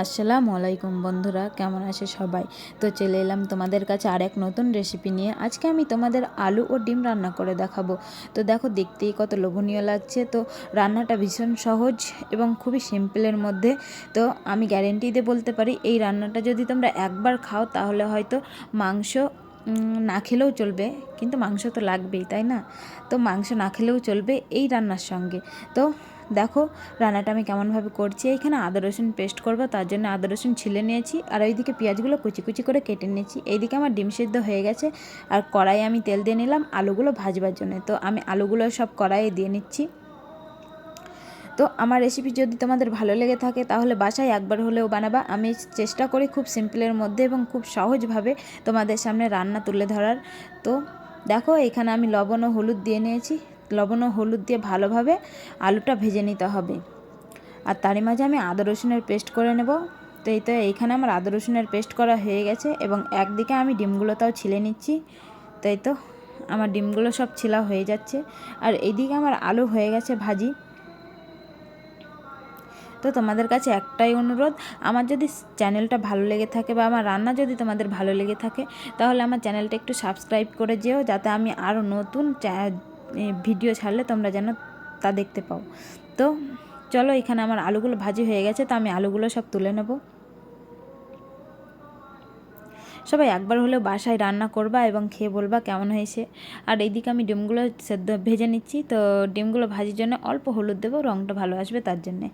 আসসালামু আলাইকুম বন্ধুরা, কেমন আছে সবাই? তো চলে এলাম তোমাদের কাছে আর এক নতুন রেসিপি নিয়ে। আজকে আমি তোমাদের আলু ও ডিম রান্না করে দেখাবো। তো দেখো, দেখতেই কত লোভনীয় লাগছে। তো রান্নাটা ভীষণ সহজ এবং খুবই সিম্পলের মধ্যে। তো আমি গ্যারেন্টি দিয়ে বলতে পারি, এই রান্নাটা যদি তোমরা একবার খাও তাহলে হয়তো মাংস না খেলেও চলবে, কিন্তু মাংস তো লাগবেই, তাই না? তো মাংস না খেলেও চলবে এই রান্নার সঙ্গে। তো দেখো রান্নাটা আমি কেমনভাবে করছি। এইখানে আদা রসুন পেস্ট করবো, তার জন্য আদা রসুন ছিলে নিয়েছি, আর ওইদিকে পেঁয়াজগুলো কুচি কুচি করে কেটে নিয়েছি। এইদিকে আমার ডিম সিদ্ধ হয়ে গেছে, আর কড়াইয়ে আমি তেল দিয়ে নিলাম আলুগুলো ভাজবার জন্য। তো আমি আলুগুলো সব কড়াইয়ে দিয়ে নিচ্ছি। তো আমার রেসিপি যদি তোমাদের ভালো লেগে থাকে তাহলে বাসায় একবার হলেও বানাবা। আমি চেষ্টা করি খুব সিম্পলের মধ্যে এবং খুব সহজভাবে তোমাদের সামনে রান্না তুলে ধরার। তো দেখো, এখানে আমি লবণ ও হলুদ দিয়ে নিয়েছি। লবণ ও হলুদ দিয়ে ভালোভাবে আলুটা ভেজে নিতে হবে, আর তারই মাঝে আমি আদা রসুনের পেস্ট করে নেব। তো এইখানে আমার আদা রসুনের পেস্ট করা হয়ে গেছে, এবং একদিকে আমি ডিমগুলোটাও ছিলে নিচ্ছি। তো আমার ডিমগুলো সব ছিলা হয়ে যাচ্ছে, আর এইদিকে আমার আলু হয়ে গেছে ভাজি। তো তোমাদের কাছে একটাই অনুরোধ, আমার যদি চ্যানেলটা ভালো লেগে থাকে বা আমার রান্না যদি তোমাদের ভালো লেগে থাকে তাহলে আমার চ্যানেলটা একটু সাবস্ক্রাইব করে যেও, যাতে আমি আরও নতুন ভিডিও ছাড়লে তোমরা যেন তা দেখতে পাও। তো চলো, এখানে আমার আলুগুলো ভাজি হয়ে গেছে, তো আমি আলুগুলো সব তুলে নেব। সবাই একবার হলেও বাসায় রান্না করবা এবং খেয়ে বলবা কেমন হয়েছে। আর এইদিকে আমি ডিমগুলো সেদ্ধ ভেজে নিচ্ছি। তো ডিমগুলো ভাজির জন্য অল্প হলুদ দেবো, রঙটা ভালো আসবে তার জন্যে।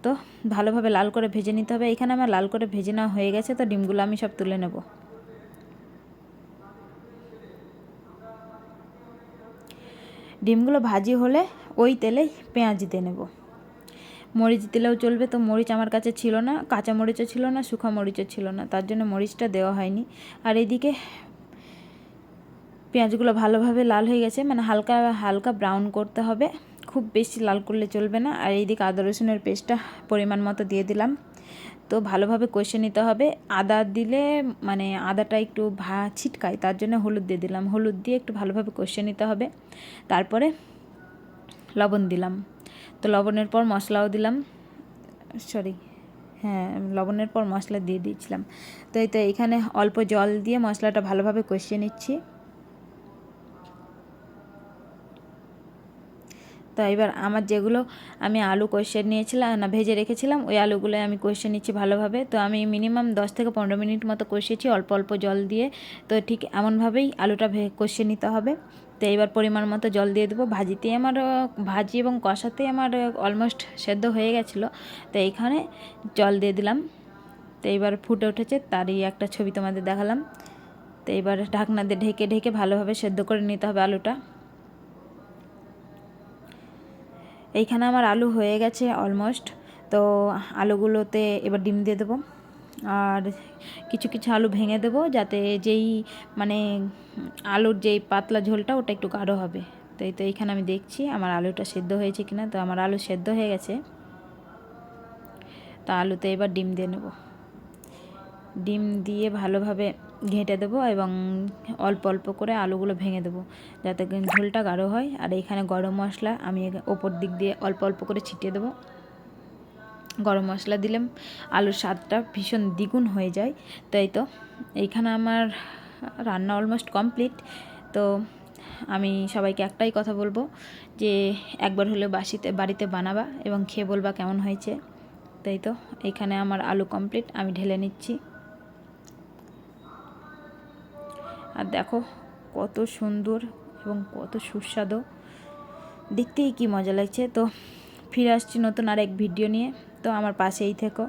তো ভালোভাবে লাল করে ভেজে নিতে হবে। এখানে আমার লাল করে ভেজে নেওয়া হয়ে গেছে, তো ডিমগুলো আমি সব তুলে নেব। ডিমগুলো ভাজি হলে ওই তেলেই পেঁয়াজ দিয়ে নেব। মরিচ দিলেও চলবে, তো মরিচ আমার কাছে ছিল না, কাঁচা মরিচও ছিল না, শুকনো মরিচও ছিল না, তার জন্য মরিচটা দেওয়া হয়নি। আর এইদিকে পেঁয়াজগুলো ভালোভাবে লাল হয়ে গেছে, মানে হালকা হালকা ব্রাউন করতে হবে, খুব বেশি লাল করলে চলবে না। আর এইদিকে আদা রসুনের পেস্টটা পরিমাণ মতো দিয়ে দিলাম। তো ভালোভাবে কষে নিতে হবে। আদা দিলে মানে আদাটা একটু ছিটকায়, তার জন্য হলুদ দিয়ে দিলাম। হলুদ দিয়ে একটু ভালোভাবে কষে নিতে হবে। তারপরে লবণ দিলাম। তো লবণের পর মশলাও দিলাম, হ্যাঁ, লবণের পর মশলা দিয়ে দিয়েছিলাম। তো এইখানে অল্প জল দিয়ে মশলাটা ভালোভাবে কষিয়ে নিচ্ছি। তো এবার আমার যেগুলো আমি আলু কষিয়ে নিয়েছিলাম না, ভেজে রেখেছিলাম, ওই আলুগুলো আমি কষিয়ে নিচ্ছি ভালোভাবে। তো আমি মিনিমাম 10 থেকে 15 মিনিট মতো কষিয়েছি অল্প অল্প জল দিয়ে। তো ঠিক এমনভাবেই আলুটা কষিয়ে নিতে হবে। তো এবার পরিমাণ মতো জল দিয়ে দেবো। ভাজি এবং কষাতেই আমার অলমোস্ট সেদ্ধ হয়ে গেছিলো। তো এইখানে জল দিয়ে দিলাম। তো এইবার ফুটে উঠেছে, তারই একটা ছবি তোমাদের দেখালাম। তো এবার ঢাকনা দিয়ে ঢেকে ঢেকে ভালোভাবে সেদ্ধ করে নিতে হবে আলুটা। এইখানে আমার আলু হয়ে গেছে অলমোস্ট। তো আলুগুলোতে এবার ডিম দিয়ে দেবো, আর কিছু কিছু আলু ভেঙে দেবো, যাতে যেই মানে আলুর যেই পাতলা ঝোলটা ওটা একটু গাঢ় হবে। তো এইখানে আমি দেখছি আমার আলুটা সেদ্ধ হয়েছে কিনা। তো আমার আলু সেদ্ধ হয়ে গেছে। তো আলুতে এবার ডিম দিয়ে নেব। ডিম দিয়ে ভালোভাবে ঘেঁটে দেবো, এবং অল্প অল্প করে আলুগুলো ভেঙে দেবো, যাতে ঝোলটা গাঢ় হয়। আর এইখানে গরম মশলা আমি ওপর দিক দিয়ে অল্প অল্প করে ছিটিয়ে দেবো। গরম মশলা দিলে আলুর স্বাদটা ভীষণ দ্বিগুণ হয়ে যায়। তো এইখানে আমার রান্না অলমোস্ট কমপ্লিট। তো আমি সবাইকে একটাই কথা বলবো, যে একবার হলেও বাড়িতে বানাবা এবং খেয়ে বলবা কেমন হয়েছে। তো এইখানে আমার আলু কমপ্লিট, আমি ঢেলে নিচ্ছি। আর দেখো কত সুন্দর এবং কত সুস্বাদু, দেখতেই কি মজা লাগছে। তো ফিরে আসছি নতুন আরেক ভিডিও নিয়ে। তো আমার পাশেই থেকো।